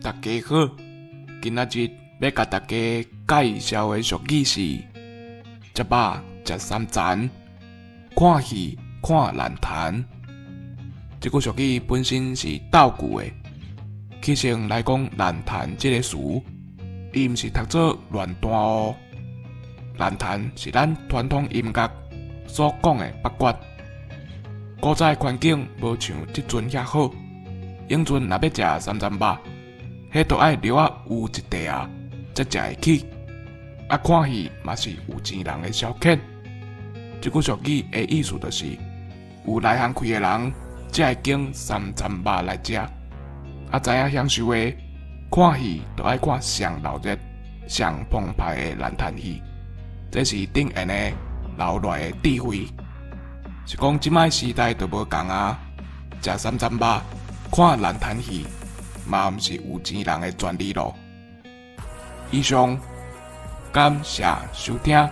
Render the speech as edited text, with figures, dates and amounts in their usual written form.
大家好，今仔日要甲大家介绍的俗语是：食饱食三层，看戏看烂摊。这句俗语本身是倒句的，起先来讲烂摊这个词，伊毋是读做乱弹哦。烂摊是咱传统音乐所讲的八卦。古早环境无像即阵遐好，永阵若要食三层肉，迄都爱留啊有一地啊，才食会起。啊，看戏嘛是有钱人的消遣。即句俗语的意思就是，有内行开的人才会拣三层肉来食。啊，知影享受的，看戏都爱看上闹热、上澎湃的烂摊戏。这是顶沿的老赖的智慧。是讲即摆时代都无共啊，食三层肉、看烂摊戏，嘛毋是有钱人的专利咯。以上，感谢收听。